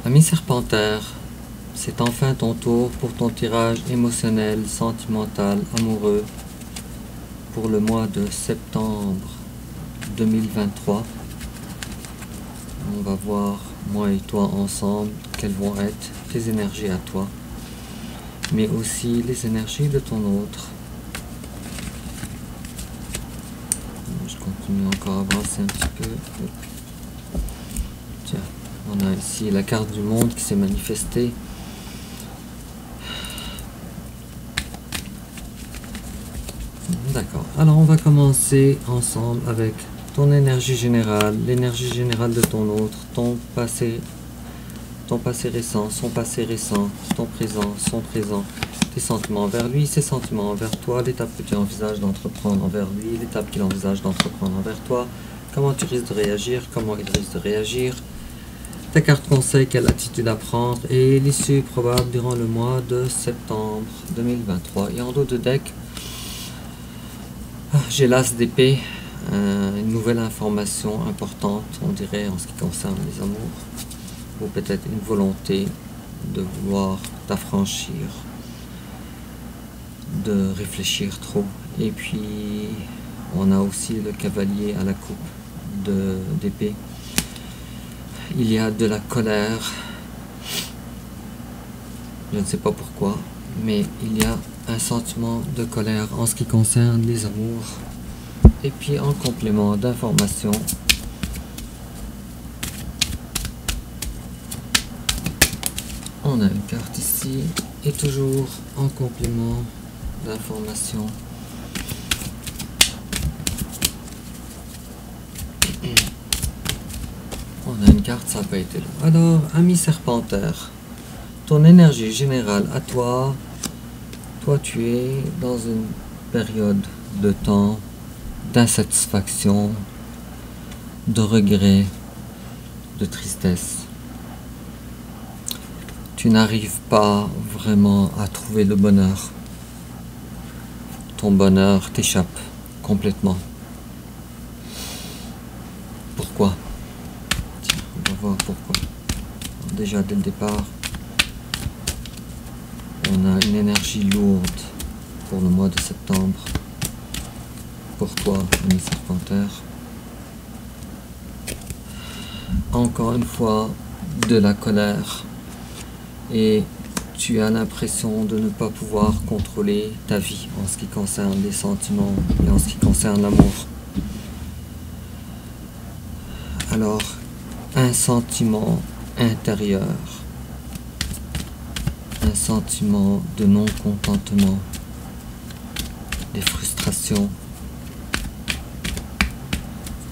Ami Serpentaire, c'est enfin ton tour pour ton tirage émotionnel, sentimental, amoureux pour le mois de septembre 2023. On va voir, moi et toi ensemble, quelles vont être tes énergies à toi, mais aussi les énergies de ton autre. Je continue encore à avancer un petit peu. Tiens, on a ici la carte du monde qui s'est manifestée. D'accord, alors on va commencer ensemble avec ton énergie générale, l'énergie générale de ton autre, ton passé récent, son passé récent, ton présent, son présent, tes sentiments envers lui, ses sentiments envers toi, l'étape que tu envisages d'entreprendre envers lui, l'étape qu'il envisage d'entreprendre envers toi, comment tu risques de réagir, comment il risque de réagir, ta carte conseil, quelle attitude à prendre et l'issue probable durant le mois de septembre 2023. Et en dos de deck, j'ai l'as d'épée, une nouvelle information importante, on dirait, en ce qui concerne les amours, ou peut-être une volonté de vouloir t'affranchir, de réfléchir trop. Et puis, on a aussi le cavalier à la coupe d'épée. Il y a de la colère, je ne sais pas pourquoi, mais il y a un sentiment de colère en ce qui concerne les amours. Et puis en complément d'information, on a une carte ici, et toujours en complément d'information, on a une carte, ça n'a pas été long. Alors, ami Serpentaire, ton énergie générale à toi, tu es dans une période de temps d'insatisfaction, de regret, de tristesse. Tu n'arrives pas vraiment à trouver le bonheur. Ton bonheur t'échappe complètement. Pourquoi? Tiens, on va voir pourquoi. Déjà dès le départ, on a une énergie lourde pour le mois de septembre. Pour toi, ami Serpentaire. Encore une fois, de la colère. Et tu as l'impression de ne pas pouvoir contrôler ta vie en ce qui concerne les sentiments et en ce qui concerne l'amour. Alors, un sentiment intérieur, un sentiment de non-contentement, des frustrations,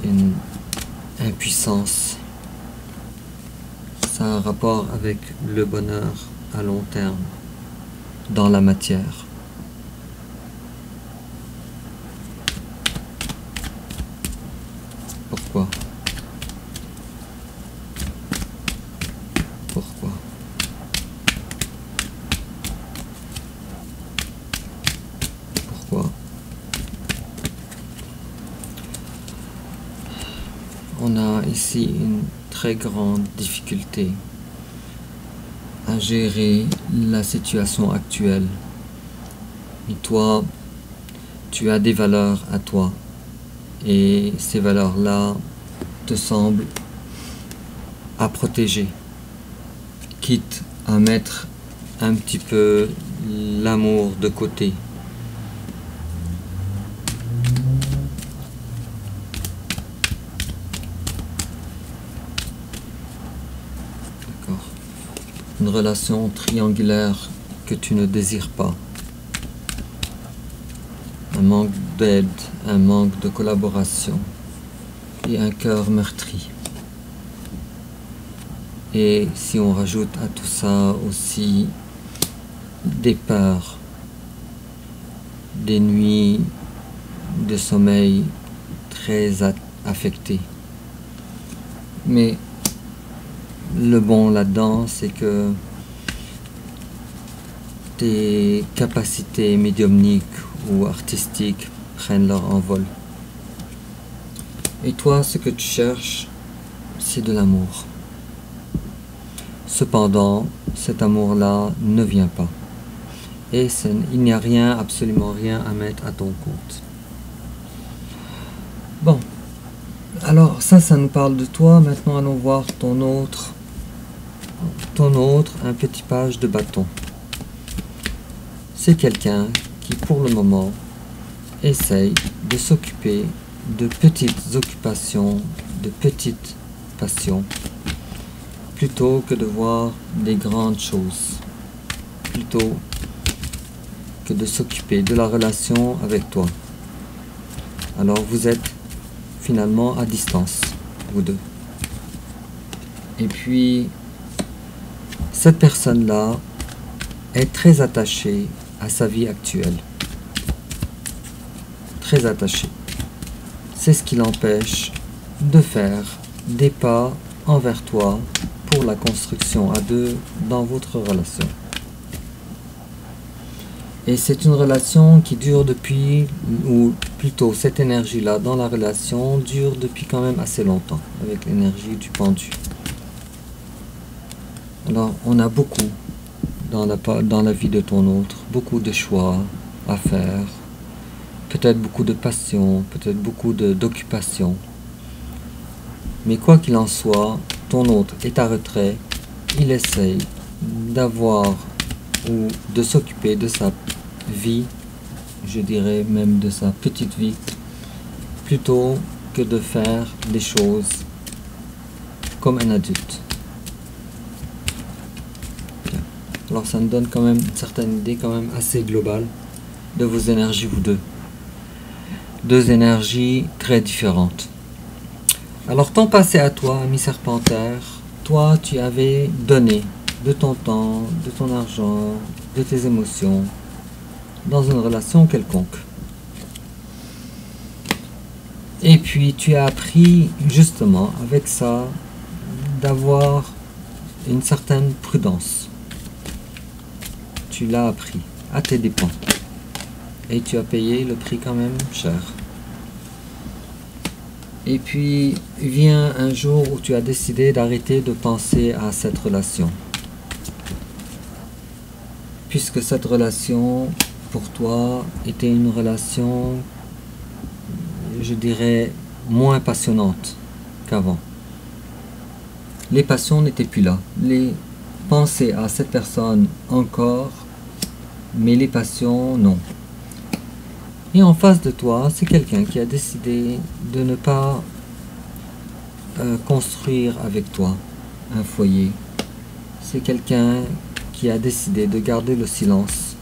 une impuissance. Ça a un rapport avec le bonheur à long terme dans la matière. Pourquoi? Pourquoi? Pourquoi? On a ici une très grande difficulté à gérer la situation actuelle. Et toi, tu as des valeurs à toi. Et ces valeurs-là te semblent à protéger, quitte à mettre un petit peu l'amour de côté. Une relation triangulaire que tu ne désires pas. Un manque d'aide, un manque de collaboration et un cœur meurtri. Et si on rajoute à tout ça aussi des peurs, des nuits de sommeil très affectées. Mais le bon là-dedans, c'est que tes capacités médiumniques ou artistiques prennent leur envol. Et toi, ce que tu cherches, c'est de l'amour. Cependant, cet amour-là ne vient pas. Et il n'y a rien, absolument rien à mettre à ton compte. Bon, alors ça nous parle de toi. Maintenant, allons voir ton autre, un petit page de bâton. C'est quelqu'un qui, pour le moment, essaye de s'occuper de petites occupations, de petites passions, plutôt que de voir des grandes choses, plutôt que de s'occuper de la relation avec toi. Alors vous êtes finalement à distance, vous deux. Et puis, cette personne-là est très attachée à sa vie actuelle. Très attachée. C'est ce qui l'empêche de faire des pas envers toi pour la construction à deux dans votre relation. Et c'est une relation qui dure depuis, ou plutôt cette énergie-là dans la relation dure depuis quand même assez longtemps, avec l'énergie du pendu. Alors on a beaucoup dans la vie de ton autre, beaucoup de choix à faire, peut-être beaucoup de passion, peut-être beaucoup d'occupation. Mais quoi qu'il en soit, ton autre est à retrait, il essaye d'avoir ou de s'occuper de sa vie, je dirais même de sa petite vie, plutôt que de faire des choses comme un adulte. Alors ça nous donne quand même une certaine idée quand même assez globale de vos énergies, vous deux. Deux énergies très différentes. Alors ton passé à toi, ami Serpentaire, toi tu avais donné de ton temps, de ton argent, de tes émotions dans une relation quelconque. Et puis tu as appris justement avec ça d'avoir une certaine prudence. Tu l'as appris à tes dépens. Et tu as payé le prix quand même cher. Et puis vient un jour où tu as décidé d'arrêter de penser à cette relation. Puisque cette relation, pour toi, était une relation, je dirais, moins passionnante qu'avant. Les passions n'étaient plus là. Les pensées à cette personne encore, mais les passions, non. Et en face de toi, c'est quelqu'un qui a décidé de ne pas construire avec toi un foyer. C'est quelqu'un qui a décidé de garder le silence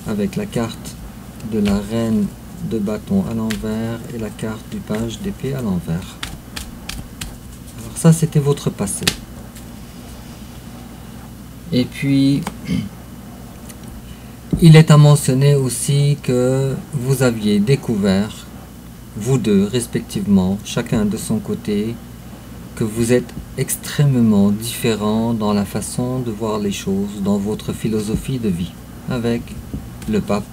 avec la carte de la reine de bâton à l'envers et la carte du page d'épée à l'envers. Alors ça, c'était votre passé. Et puis, il est à mentionner aussi que vous aviez découvert, vous deux respectivement, chacun de son côté, que vous êtes extrêmement différents dans la façon de voir les choses, dans votre philosophie de vie, avec le pape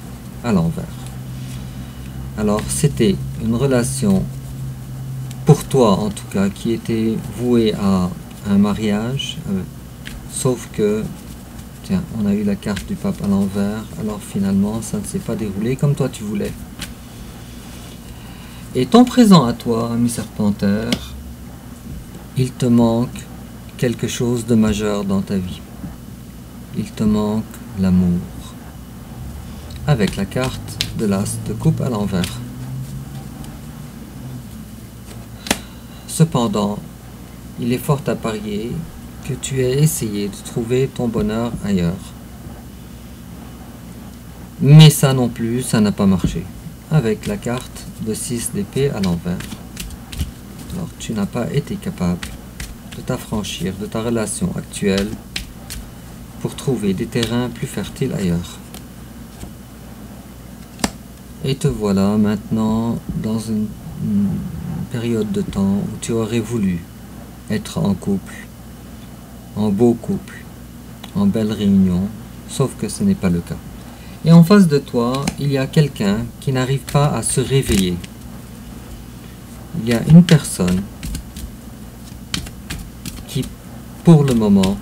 à l'envers. Alors c'était une relation, pour toi en tout cas, qui était vouée à un mariage, sauf que, tiens, on a eu la carte du pape à l'envers, alors finalement ça ne s'est pas déroulé comme toi tu voulais. Et ton présent à toi, ami Serpentaire, il te manque quelque chose de majeur dans ta vie. Il te manque l'amour. Avec la carte de l'as de coupe à l'envers. Cependant, il est fort à parier que tu aies essayé de trouver ton bonheur ailleurs. Mais ça non plus, ça n'a pas marché. Avec la carte de 6 d'épée à l'envers. Alors tu n'as pas été capable de t'affranchir de ta relation actuelle pour trouver des terrains plus fertiles ailleurs. Et te voilà maintenant dans une période de temps où tu aurais voulu être en couple, en beau couple, en belle réunion, sauf que ce n'est pas le cas. Et en face de toi, il y a quelqu'un qui n'arrive pas à se réveiller. Il y a une personne pour le moment,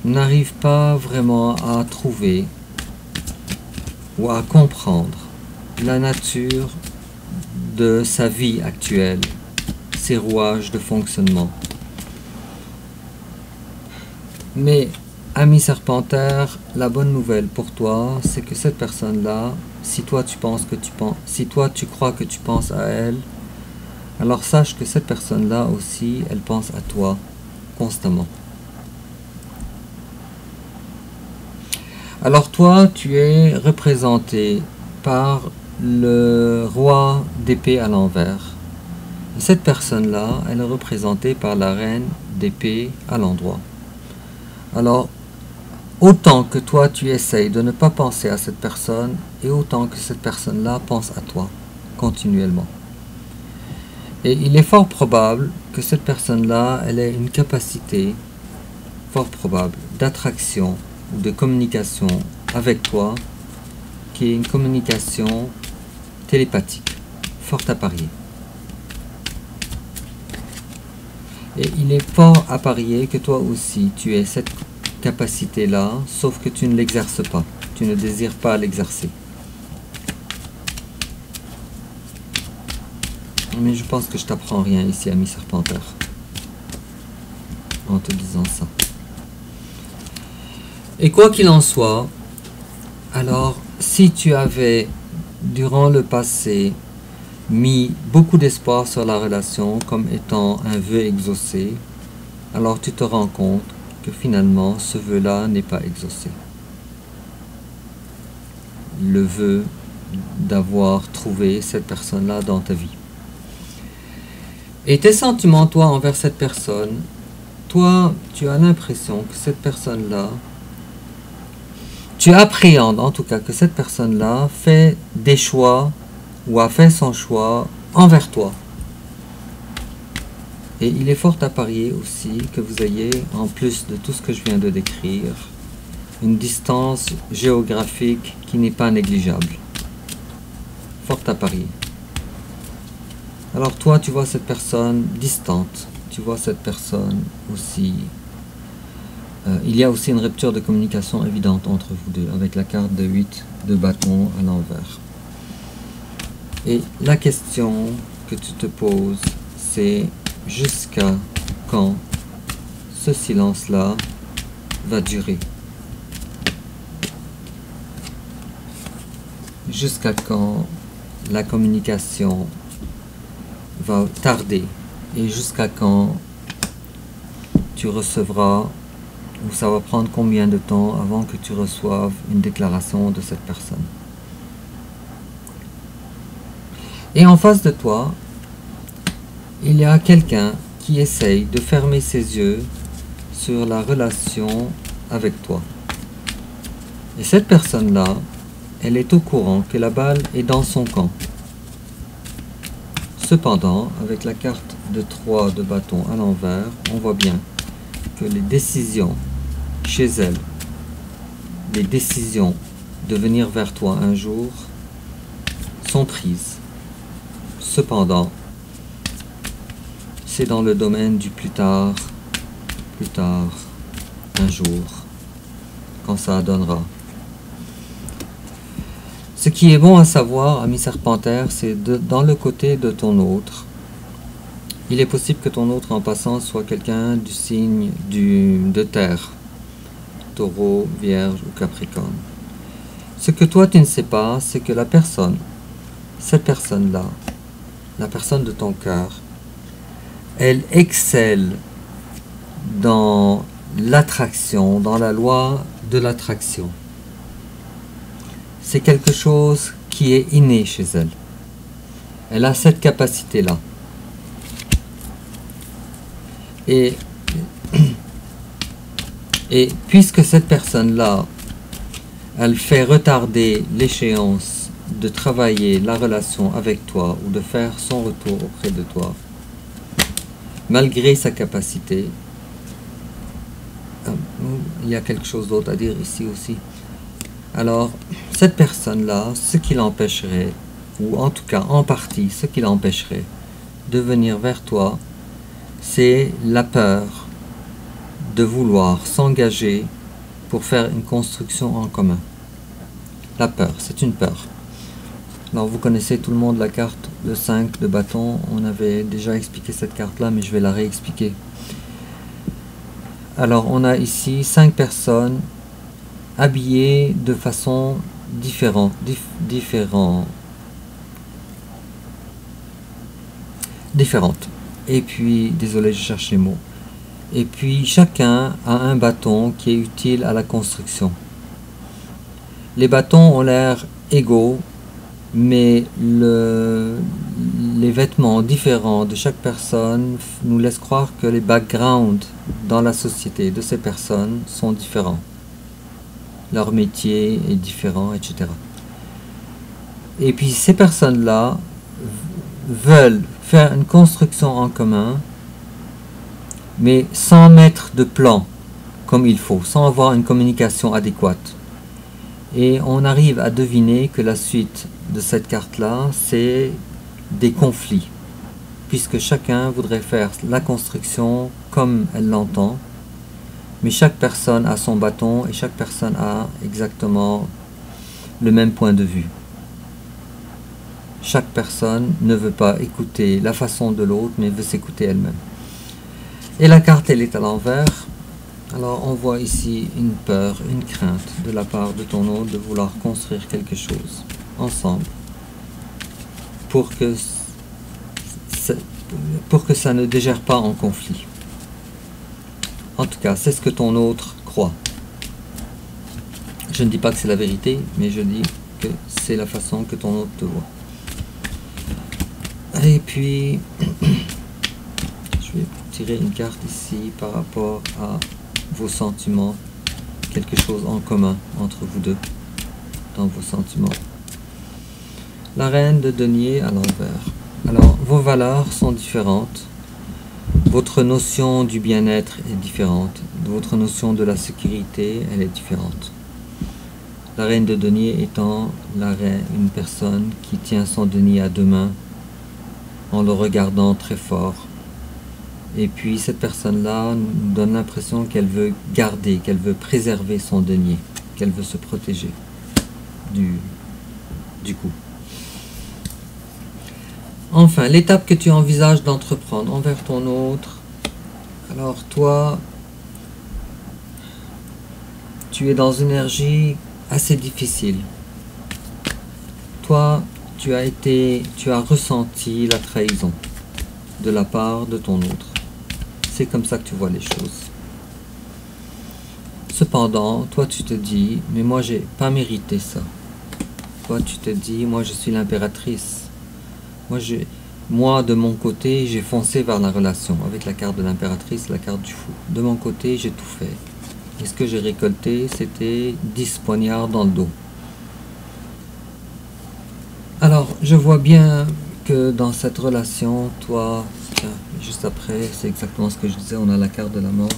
n'arrive pas vraiment à trouver ou à comprendre la nature de sa vie actuelle, ses rouages de fonctionnement. Mais, ami Serpentaire, la bonne nouvelle pour toi, c'est que cette personne-là, si toi tu crois que tu penses à elle, alors sache que cette personne-là aussi, elle pense à toi constamment. Alors toi, tu es représenté par le roi d'épée à l'envers. Cette personne-là, elle est représentée par la reine d'épée à l'endroit. Alors, autant que toi, tu essayes de ne pas penser à cette personne, et autant que cette personne-là pense à toi, continuellement. Et il est fort probable que cette personne-là, elle ait une capacité, fort probable, d'attraction ou de communication avec toi, qui est une communication télépathique, fort à parier. Et il est fort à parier que toi aussi, tu aies cette capacité-là, sauf que tu ne l'exerces pas, tu ne désires pas l'exercer. Mais je pense que je t'apprends rien ici, ami Serpentaire, en te disant ça. Et quoi qu'il en soit, alors, si tu avais, durant le passé, mis beaucoup d'espoir sur la relation comme étant un vœu exaucé, alors tu te rends compte que finalement, ce vœu-là n'est pas exaucé. Le vœu d'avoir trouvé cette personne-là dans ta vie. Et tes sentiments, toi, envers cette personne, toi, tu as l'impression que cette personne-là, tu appréhendes en tout cas que cette personne-là fait des choix ou a fait son choix envers toi. Et il est fort à parier aussi que vous ayez, en plus de tout ce que je viens de décrire, une distance géographique qui n'est pas négligeable. Fort à parier. Alors toi, tu vois cette personne distante. Tu vois cette personne aussi. Il y a aussi une rupture de communication évidente entre vous deux, avec la carte de 8 de bâton à l'envers. Et la question que tu te poses, c'est jusqu'à quand ce silence-là va durer? Jusqu'à quand la communication va tarder? Et jusqu'à quand tu recevras, ou ça va prendre combien de temps avant que tu reçoives une déclaration de cette personne? Et en face de toi, il y a quelqu'un qui essaye de fermer ses yeux sur la relation avec toi. Et cette personne-là, elle est au courant que la balle est dans son camp. Cependant, avec la carte de 3 de bâton à l'envers, on voit bien que les décisions chez elle, les décisions de venir vers toi un jour, sont prises. Cependant, c'est dans le domaine du plus tard, un jour, quand ça donnera. Ce qui est bon à savoir, ami Serpentaire, c'est dans le côté de ton autre. Il est possible que ton autre en passant soit quelqu'un du signe de terre, Taureau, Vierge ou Capricorne. Ce que toi tu ne sais pas, c'est que la personne, cette personne-là, la personne de ton cœur, elle excelle dans l'attraction, dans la loi de l'attraction. C'est quelque chose qui est inné chez elle. Elle a cette capacité-là. Et puisque cette personne-là, elle fait retarder l'échéance de travailler la relation avec toi ou de faire son retour auprès de toi, malgré sa capacité, il y a quelque chose d'autre à dire ici aussi. Alors, cette personne-là, ce qui l'empêcherait, ou en tout cas en partie, ce qui l'empêcherait de venir vers toi, c'est la peur de vouloir s'engager pour faire une construction en commun. La peur, c'est une peur. Alors vous connaissez tout le monde la carte de 5 de bâton. On avait déjà expliqué cette carte-là, mais je vais la réexpliquer. Alors on a ici 5 personnes habillées de façon différente. Et puis, désolé, je cherche les mots. Et puis chacun a un bâton qui est utile à la construction. Les bâtons ont l'air égaux, mais les vêtements différents de chaque personne nous laissent croire que les backgrounds dans la société de ces personnes sont différents. Leur métier est différent, etc. Et puis ces personnes-là veulent faire une construction en commun, mais sans mettre de plan comme il faut, sans avoir une communication adéquate. Et on arrive à deviner que la suite de cette carte-là, c'est des conflits, puisque chacun voudrait faire la construction comme elle l'entend, mais chaque personne a son bâton et chaque personne a exactement le même point de vue. Chaque personne ne veut pas écouter la façon de l'autre, mais veut s'écouter elle-même. Et la carte, elle est à l'envers. Alors on voit ici une peur, une crainte de la part de ton hôte de vouloir construire quelque chose ensemble pour que ça ne dégère pas en conflit. En tout cas, c'est ce que ton autre croit. Je ne dis pas que c'est la vérité, mais je dis que c'est la façon que ton autre te voit. Et puis, je vais tirer une carte ici par rapport à vos sentiments, quelque chose en commun entre vous deux dans vos sentiments. La reine de denier à l'envers. Alors, vos valeurs sont différentes. Votre notion du bien-être est différente. Votre notion de la sécurité, elle est différente. La reine de denier étant une personne qui tient son denier à deux mains en le regardant très fort. Et puis cette personne-là nous donne l'impression qu'elle veut garder, qu'elle veut préserver son denier, qu'elle veut se protéger du coup. Enfin, l'étape que tu envisages d'entreprendre envers ton autre. Alors toi, tu es dans une énergie assez difficile. Toi, tu as ressenti la trahison de la part de ton autre. C'est comme ça que tu vois les choses. Cependant, toi tu te dis, mais moi j'ai pas mérité ça. Toi tu te dis, moi je suis l'impératrice. Moi de mon côté, j'ai foncé vers la relation avec la carte de l'impératrice, la carte du fou. De mon côté, j'ai tout fait. Et ce que j'ai récolté, c'était 10 poignards dans le dos. Alors, je vois bien que dans cette relation, toi, tiens, juste après, c'est exactement ce que je disais, on a la carte de la mort.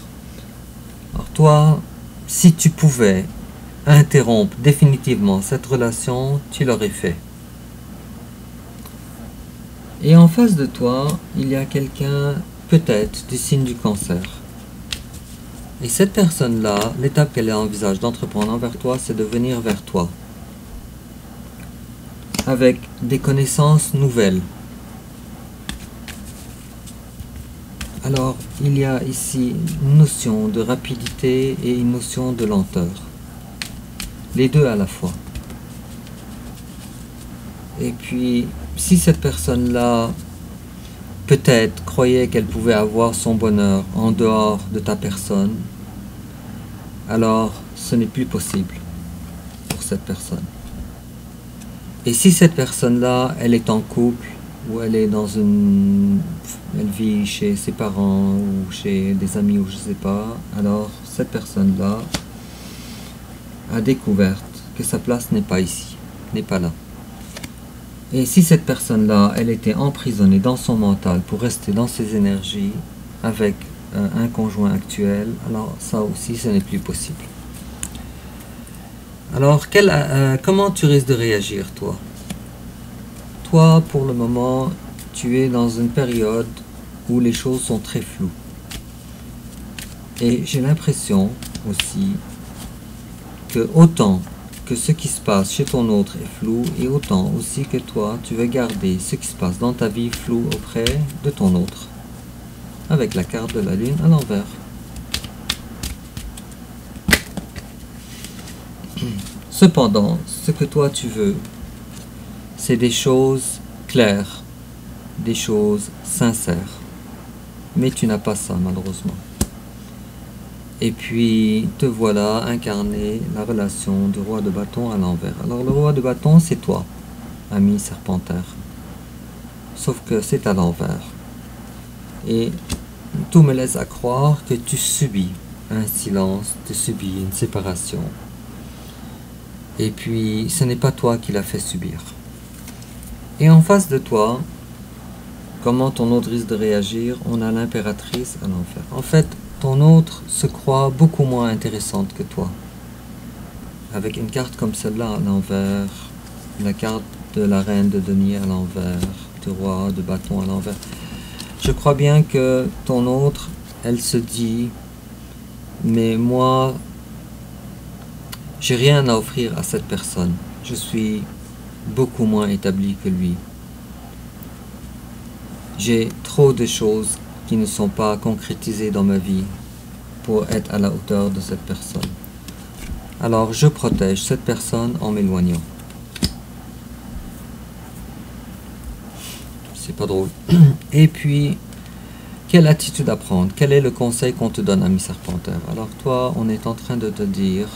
Alors toi, si tu pouvais interrompre définitivement cette relation, tu l'aurais fait. Et en face de toi, il y a quelqu'un, peut-être, du signe du cancer. Et cette personne-là, l'étape qu'elle envisage d'entreprendre envers toi, c'est de venir vers toi avec des connaissances nouvelles. Alors, il y a ici une notion de rapidité et une notion de lenteur. Les deux à la fois. Et puis, si cette personne-là, peut-être, croyait qu'elle pouvait avoir son bonheur en dehors de ta personne, alors ce n'est plus possible pour cette personne. Et si cette personne-là, elle est en couple, ou elle est elle vit chez ses parents, ou chez des amis, ou je sais pas, alors cette personne-là a découvert que sa place n'est pas ici, n'est pas là. Et si cette personne-là, elle était emprisonnée dans son mental pour rester dans ses énergies avec un conjoint actuel, alors ça aussi, ce n'est plus possible. Alors, comment tu risques de réagir, toi? Toi, pour le moment, tu es dans une période où les choses sont très floues. Et j'ai l'impression aussi que autant que ce qui se passe chez ton autre est flou, et autant aussi que toi, tu veux garder ce qui se passe dans ta vie flou auprès de ton autre, avec la carte de la lune à l'envers. Cependant, ce que toi tu veux, c'est des choses claires, des choses sincères. Mais tu n'as pas ça, malheureusement. Et puis, te voilà incarner la relation du roi de bâton à l'envers. Alors, le roi de bâton, c'est toi, ami serpentaire. Sauf que c'est à l'envers. Et tout me laisse à croire que tu subis un silence, tu subis une séparation. Et puis, ce n'est pas toi qui l'as fait subir. Et en face de toi, comment ton autre risque de réagir? On a l'impératrice à l'envers. En fait, ton autre se croit beaucoup moins intéressante que toi. Avec une carte comme celle-là à l'envers, la carte de la reine de denier à l'envers, du roi de bâton à l'envers. Je crois bien que ton autre, elle se dit, mais moi, j'ai rien à offrir à cette personne. Je suis beaucoup moins établi que lui. J'ai trop de choses qui ne sont pas concrétisées dans ma vie pour être à la hauteur de cette personne. Alors je protège cette personne en m'éloignant. C'est pas drôle. Et puis, quelle attitude à prendre? Quel est le conseil qu'on te donne, ami serpentaire? Alors toi, on est en train de te dire,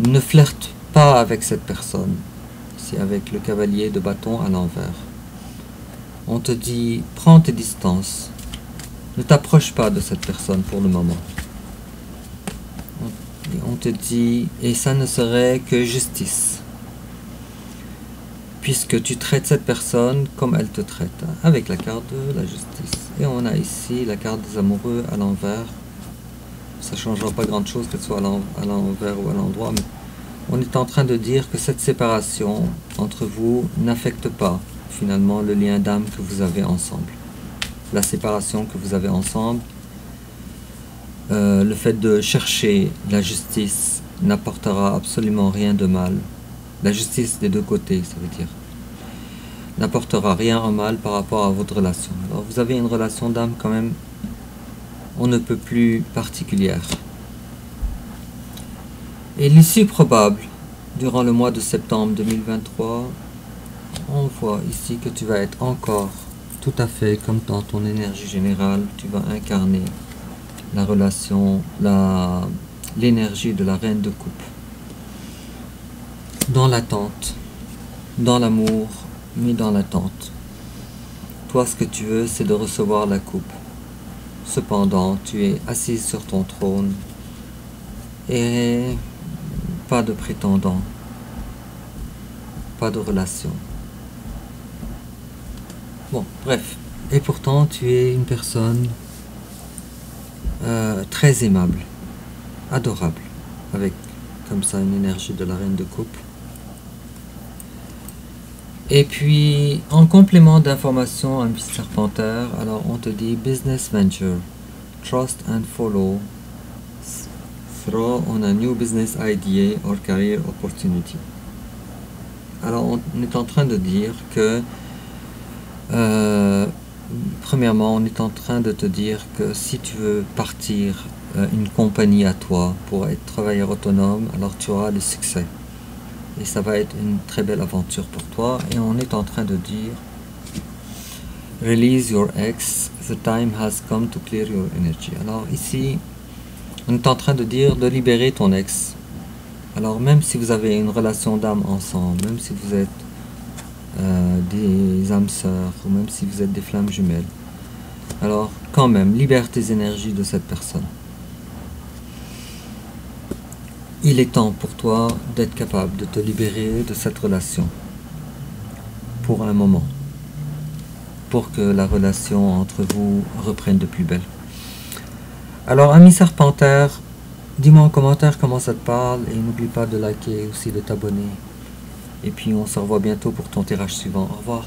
ne flirte pas avec cette personne. C'est avec le cavalier de bâton à l'envers. On te dit, prends tes distances. Ne t'approche pas de cette personne pour le moment. On te dit, et ça ne serait que justice. Puisque tu traites cette personne comme elle te traite, avec la carte de la justice. Et on a ici la carte des amoureux à l'envers. Ça ne changera pas grand chose que ce soit à l'envers ou à l'endroit, mais on est en train de dire que cette séparation entre vous n'affecte pas finalement le lien d'âme que vous avez ensemble. La séparation que vous avez ensemble, le fait de chercher la justice n'apportera absolument rien de mal. La justice des deux côtés, ça veut dire, n'apportera rien en mal par rapport à votre relation. Alors vous avez une relation d'âme quand même, on ne peut plus particulière. Et l'issue probable, durant le mois de septembre 2023, on voit ici que tu vas être encore tout à fait comme dans ton énergie générale, tu vas incarner la relation, l'énergie de la reine de coupe. Dans l'attente, dans l'amour, mais dans l'attente. Toi, ce que tu veux, c'est de recevoir la coupe. Cependant, tu es assise sur ton trône et pas de prétendant, pas de relation. Bon, bref. Et pourtant, tu es une personne très aimable, adorable, avec comme ça une énergie de la reine de coupe. Et puis, en complément d'informations, un serpentaire, alors on te dit business venture, trust and follow, throw on a new business idea or career opportunity. Alors on est en train de dire que premièrement, on est en train de te dire que si tu veux partir une compagnie à toi pour être travailleur autonome, alors tu auras le succès. Et ça va être une très belle aventure pour toi. Et on est en train de dire release your ex, the time has come to clear your energy. Alors ici, on est en train de dire de libérer ton ex. Alors même si vous avez une relation d'âme ensemble, même si vous êtes des âmes sœurs, ou même si vous êtes des flammes jumelles, alors quand même, libère tes énergies de cette personne. Il est temps pour toi d'être capable de te libérer de cette relation pour un moment, pour que la relation entre vous reprenne de plus belle. Alors, ami serpentaire, dis-moi en commentaire comment ça te parle et n'oublie pas de liker et aussi de t'abonner. Et puis on se revoit bientôt pour ton tirage suivant. Au revoir.